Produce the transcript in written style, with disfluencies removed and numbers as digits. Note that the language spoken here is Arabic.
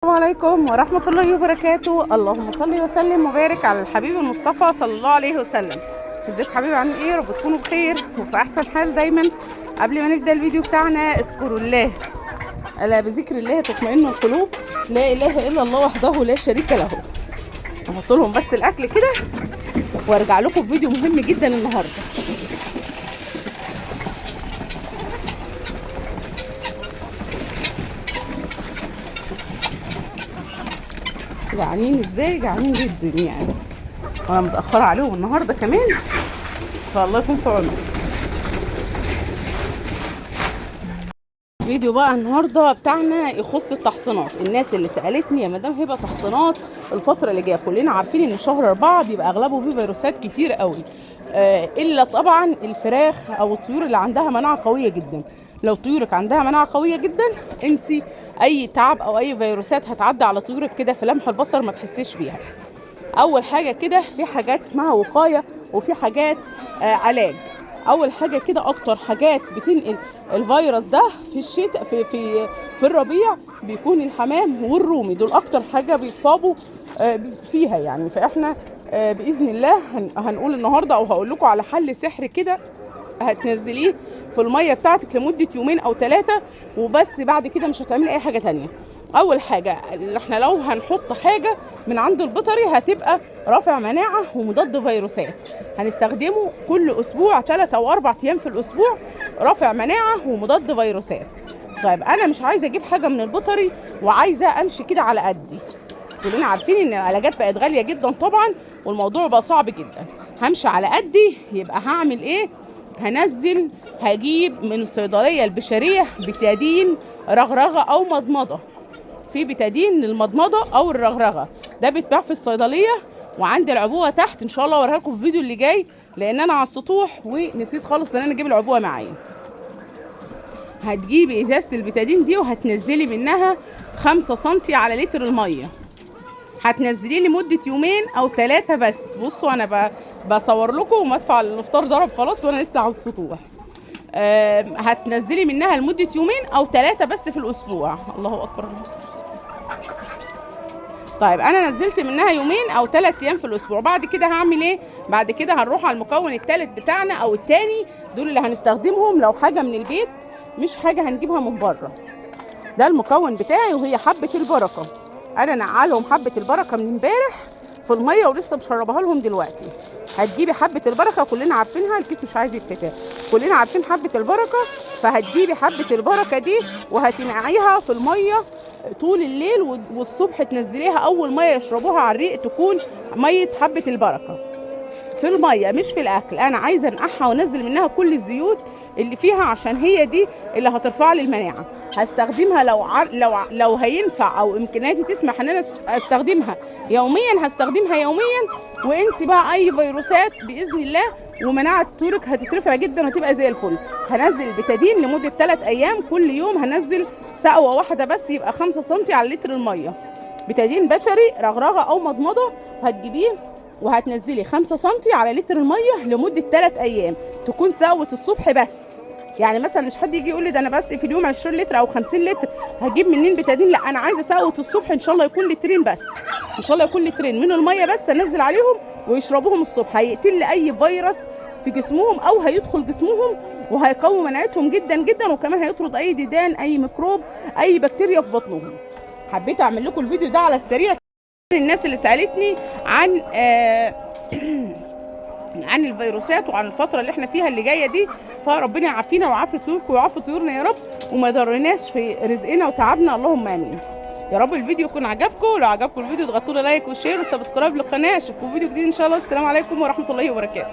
السلام عليكم ورحمة الله وبركاته. اللهم صل وسلم وبارك على الحبيب المصطفى صلى الله عليه وسلم. ازيك حبيبي، عامل ايه؟ رب تكونوا بخير وفي احسن حال دايما. قبل ما نبدا الفيديو بتاعنا اذكروا الله، الا بذكر الله تطمئن القلوب. لا اله الا الله وحده لا شريك له. احط لهم بس الاكل كده وارجع لكم بفيديو مهم جدا النهارده. جعانين ازاي؟ جعانين جدا يعني، وانا متاخره عليهم النهارده كمان، فالله يكون في عونهم. الفيديو بقى النهارده بتاعنا يخص التحصينات. الناس اللي سالتني يا مدام هبه تحصينات الفتره اللي جايه، كلنا عارفين ان شهر 4 بيبقى اغلبه فيه فيروسات كتير قوي، الا طبعا الفراخ او الطيور اللي عندها مناعه قويه جدا. لو طيورك عندها مناعه قويه جدا انسي اي تعب او اي فيروسات هتعدي على طيورك كده في لمح البصر ما تحسيش بيها. اول حاجه كده في حاجات اسمها وقايه وفي حاجات علاج. اول حاجه كده اكتر حاجات بتنقل الفيروس ده في الشتاء في الربيع بيكون الحمام والرومي، دول اكتر حاجه بيتصابوا فيها يعني. فاحنا باذن الله هنقول النهارده او هقول لكم على حل سحر كده هتنزليه في الميه بتاعتك لمده يومين او 3 وبس، بعد كده مش هتعملي اي حاجه تانية. اول حاجه احنا لو هنحط حاجه من عند البيطري هتبقى رافع مناعه ومضاد فيروسات، هنستخدمه كل اسبوع 3 او 4 ايام في الاسبوع، رافع مناعه ومضاد فيروسات. طيب انا مش عايزه اجيب حاجه من البيطري وعايزه امشي كده على قدي، كلنا عارفين ان العلاجات بقت غاليه جدا طبعا والموضوع بقى صعب جدا. همشي على قدي، يبقى هعمل ايه؟ هجيب من الصيدليه البشريه بتادين رغرغه او مضمضه. في بتادين للمضمضه او الرغرغه، ده بيتباع في الصيدليه وعندي العبوه تحت، ان شاء الله اوريها لكم في الفيديو اللي جاي لان انا على السطوح ونسيت خالص ان انا اجيب العبوه معايا. هتجيبي ازازه البتادين دي وهتنزلي منها 5 سم على لتر الميه، هتنزليه لمده يومين او 3 بس. بصوا انا بصور لكم ومدفع الافطار ضرب خلاص وانا لسه على السطوح. هتنزلي منها لمده يومين او 3 بس في الاسبوع. الله اكبر. طيب انا نزلت منها يومين او 3 ايام في الاسبوع، بعد كده هعمل ايه؟ بعد كده هنروح على المكون الثالث بتاعنا او الثاني، دول اللي هنستخدمهم لو حاجه من البيت مش حاجه هنجيبها من بره. ده المكون بتاعي وهي حبه البركه. انا نقعلهم حبه البركه من امبارح في الميه ولسه مشربها لهم دلوقتي. هتجيبي حبه البركه كلنا عارفينها، الكيس مش عايز يتفتح، كلنا عارفين حبه البركه. فهتجيبي حبه البركه دي وهتنقعيها في الميه طول الليل والصبح تنزليها اول ميه يشربوها على الريق تكون ميه حبه البركه في الميه مش في الاكل. انا عايزه انقعها وانزل منها كل الزيوت اللي فيها عشان هي دي اللي هترفع لي المناعه. هستخدمها لو هينفع او امكانياتي تسمح ان انا استخدمها يوميا هستخدمها يوميا، وانسي بقى اي فيروسات باذن الله، ومناعه طيورك هتترفع جدا وهتبقى زي الفل. هنزل البتادين لمده 3 ايام، كل يوم هنزل سقوه واحده بس، يبقى 5 سم على لتر الميه. بتادين بشري رغرغه او مضمضه، هتجيبيه وهتنزلي 5 سم على لتر الميه لمده 3 ايام، تكون سقوه الصبح بس. يعني مثلا مش حد يجي يقول لي ده انا بس في اليوم 20 لتر او 50 لتر هجيب منين بتادين، لا انا عايزه سقوه الصبح ان شاء الله يكون لترين بس، ان شاء الله يكون لترين من الميه بس انزل عليهم ويشربوهم الصبح. هيقتل لي اي فيروس في جسمهم او هيدخل جسمهم وهيقوي مناعتهم جدا جدا، وكمان هيطرد اي ديدان اي ميكروب اي بكتيريا في بطنهم. حبيت اعمل لكم الفيديو ده على السريع. الناس اللي سالتني عن عن الفيروسات وعن الفتره اللي احنا فيها اللي جايه دي، فربنا يعافينا ويعافي طيوركم ويعافي طيورنا يا رب، وما يضرناش في رزقنا وتعبنا، اللهم امين يا رب. الفيديو يكون عجبكم، لو عجبكم الفيديو اضغطوا لي لايك وشير وسبسكرايب للقناه. اشوفكم في فيديو جديد ان شاء الله. السلام عليكم ورحمه الله وبركاته.